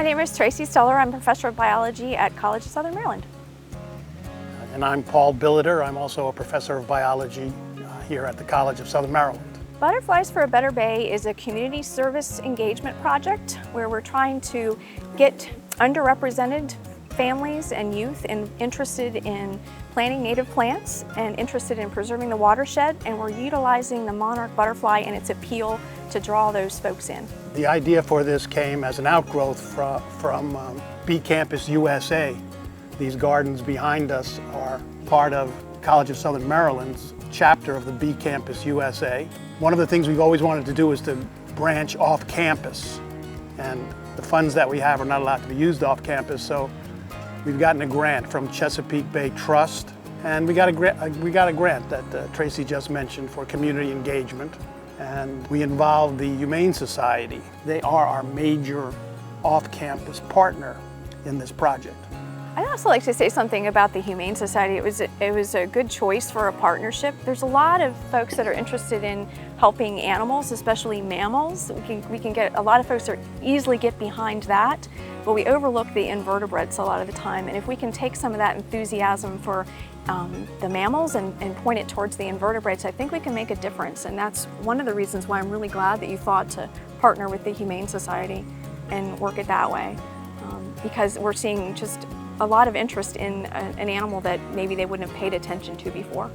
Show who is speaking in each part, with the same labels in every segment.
Speaker 1: My name is Tracy Steller. I'm professor of biology at College of Southern Maryland.
Speaker 2: And I'm Paul Billiter. I'm also a professor of biology here at the College of Southern Maryland.
Speaker 1: Butterflies for a Better Bay is a community service engagement project where we're trying to get underrepresented families and youth interested in planting native plants and interested in preserving the watershed, and we're utilizing the monarch butterfly and its appeal to draw those folks in.
Speaker 2: The idea for this came as an outgrowth from Bee Campus USA. These gardens behind us are part of College of Southern Maryland's chapter of the Bee Campus USA. One of the things we've always wanted to do is to branch off campus, and the funds that we have are not allowed to be used off campus, so we've gotten a grant from Chesapeake Bay Trust, and we got a grant that Tracy just mentioned for community engagement, and we involved the Humane Society. They are our major off-campus partner in this project.
Speaker 1: I'd also like to say something about the Humane Society. It was a good choice for a partnership. There's a lot of folks that are interested in helping animals, especially mammals. We can get a lot of folks that easily get behind that, but we overlook the invertebrates a lot of the time. And if we can take some of that enthusiasm for the mammals and point it towards the invertebrates, I think we can make a difference. And that's one of the reasons why I'm really glad that you thought to partner with the Humane Society and work it that way, because we're seeing just a lot of interest in an animal that maybe they wouldn't have paid attention to before.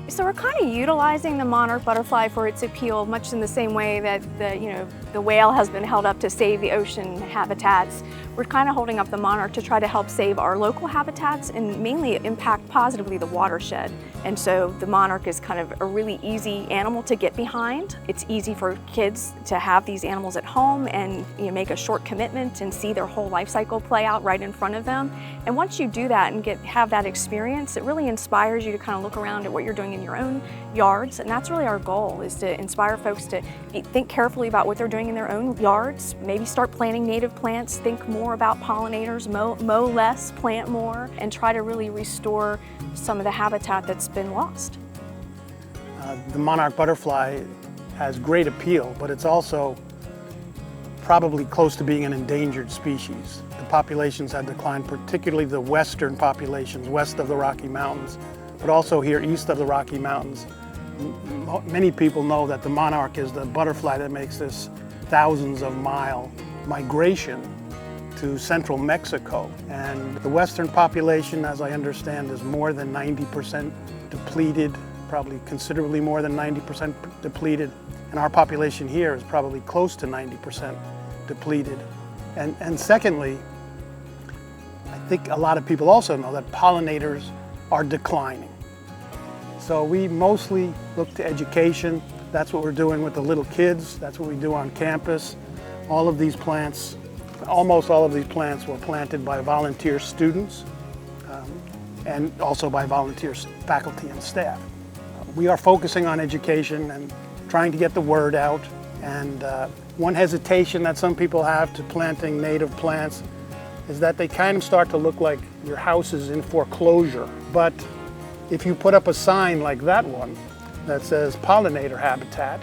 Speaker 1: So we're kind of utilizing the monarch butterfly for its appeal, much in the same way that the whale has been held up to save the ocean habitats. We're kind of holding up the monarch to try to help save our local habitats and mainly impact positively the watershed. And so the monarch is kind of a really easy animal to get behind. It's easy for kids to have these animals at home and make a short commitment and see their whole life cycle play out right in front of them. And once you do that and have that experience, it really inspires you to kind of look around at what you're doing in your own yards. And that's really our goal, is to inspire folks to think carefully about what they're doing in their own yards, maybe start planting native plants, think more about pollinators, mow less, plant more, and try to really restore some of the habitat that's been lost.
Speaker 2: The monarch butterfly has great appeal, but it's also probably close to being an endangered species. The populations have declined, particularly the western populations, west of the Rocky Mountains, but also here east of the Rocky Mountains. Many people know that the monarch is the butterfly that makes this thousands of mile migration to central Mexico. And the western population, as I understand, is more than 90% depleted, probably considerably more than 90% depleted. And our population here is probably close to 90% depleted. And secondly, I think a lot of people also know that pollinators are declining. So we mostly look to education. That's what we're doing with the little kids. That's what we do on campus. All of these plants, almost all of these plants were planted by volunteer students and also by volunteer faculty and staff. We are focusing on education and trying to get the word out. And one hesitation that some people have to planting native plants is that they kind of start to look like your house is in foreclosure. But if you put up a sign like that one that says pollinator habitat,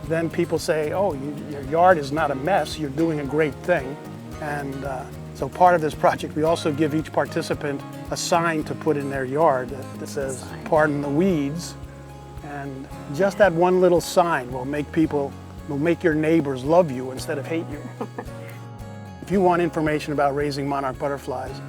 Speaker 2: then people say, oh, your yard is not a mess, you're doing a great thing. And so part of this project, we also give each participant a sign to put in their yard that says, pardon the weeds. And just that one little sign will make your neighbors love you instead of hate you. If you want information about raising monarch butterflies,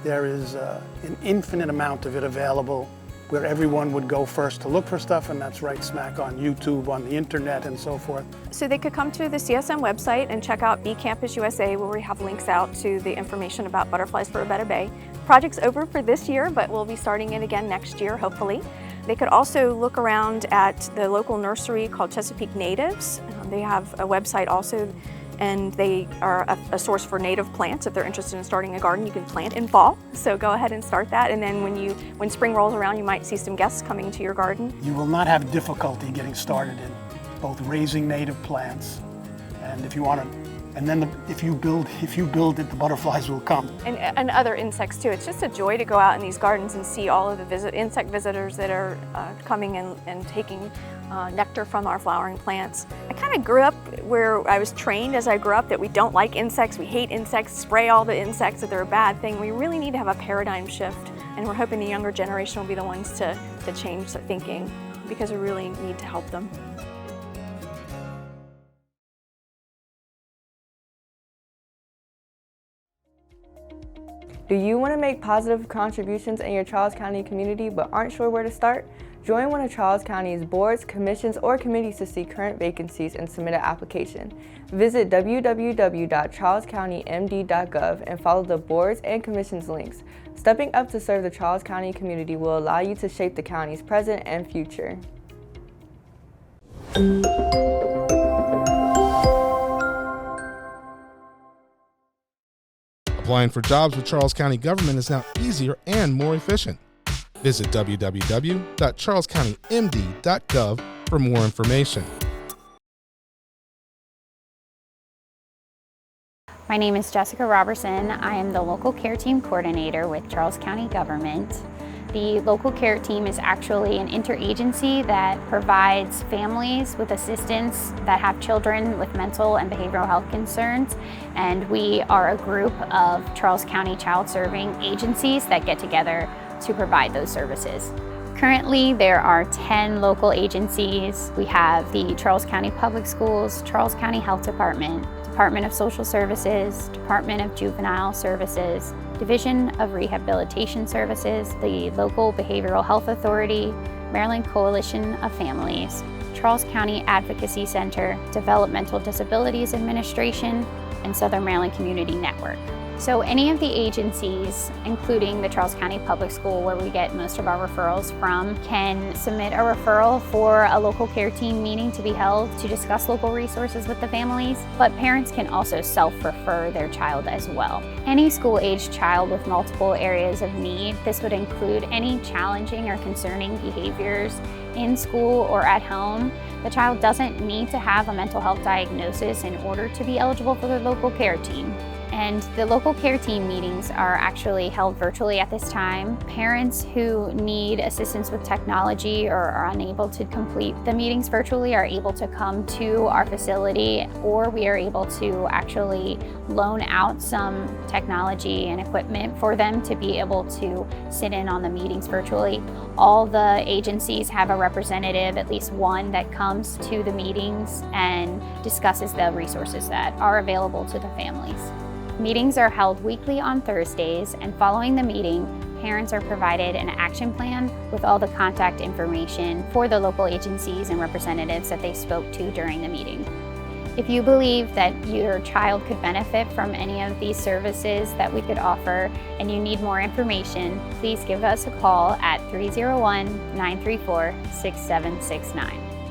Speaker 2: there is an infinite amount of it available where everyone would go first to look for stuff, and that's right smack on YouTube, on the internet, and so forth.
Speaker 1: So they could come to the CSM website and check out Bee Campus USA, where we have links out to the information about Butterflies for a Better Bay. The project's over for this year, but we'll be starting it again next year, hopefully. They could also look around at the local nursery called Chesapeake Natives. They have a website also, and they are a source for native plants. If they're interested in starting a garden, you can plant in fall. So go ahead and start that, and then when spring rolls around, you might see some guests coming to your garden.
Speaker 2: You will not have difficulty getting started in both raising native plants, and if you want to And then if you build it, the butterflies will come.
Speaker 1: And other insects too. It's just a joy to go out in these gardens and see all of the insect visitors that are coming in and taking nectar from our flowering plants. I kind of grew up where I was trained as I grew up that we don't like insects, we hate insects, spray all the insects, that they're a bad thing. We really need to have a paradigm shift, and we're hoping the younger generation will be the ones to change the thinking, because we really need to help them.
Speaker 3: Do you want to make positive contributions in your Charles County community but aren't sure where to start? Join one of Charles County's boards, commissions, or committees to see current vacancies and submit an application. Visit www.charlescountymd.gov and follow the boards and commissions links. Stepping up to serve the Charles County community will allow you to shape the county's present and future.
Speaker 4: Applying for jobs with Charles County government is now easier and more efficient. Visit www.charlescountymd.gov for more information.
Speaker 5: My name is Jessica Robertson. I am the local care team coordinator with Charles County government. The local care team is actually an interagency that provides families with assistance that have children with mental and behavioral health concerns. And we are a group of Charles County child serving agencies that get together to provide those services. Currently, there are 10 local agencies. We have the Charles County Public Schools, Charles County Health Department, Department of Social Services, Department of Juvenile Services, Division of Rehabilitation Services, the Local Behavioral Health Authority, Maryland Coalition of Families, Charles County Advocacy Center, Developmental Disabilities Administration, and Southern Maryland Community Network. So any of the agencies, including the Charles County Public School, where we get most of our referrals from, can submit a referral for a local care team meeting to be held to discuss local resources with the families, but parents can also self-refer their child as well. Any school-aged child with multiple areas of need, this would include any challenging or concerning behaviors in school or at home. The child doesn't need to have a mental health diagnosis in order to be eligible for the local care team. And the local care team meetings are actually held virtually at this time. Parents who need assistance with technology or are unable to complete the meetings virtually are able to come to our facility, or we are able to actually loan out some technology and equipment for them to be able to sit in on the meetings virtually. All the agencies have a representative, at least one, that comes to the meetings and discusses the resources that are available to the families. Meetings are held weekly on Thursdays, and following the meeting, parents are provided an action plan with all the contact information for the local agencies and representatives that they spoke to during the meeting. If you believe that your child could benefit from any of these services that we could offer and you need more information, please give us a call at 301-934-6769.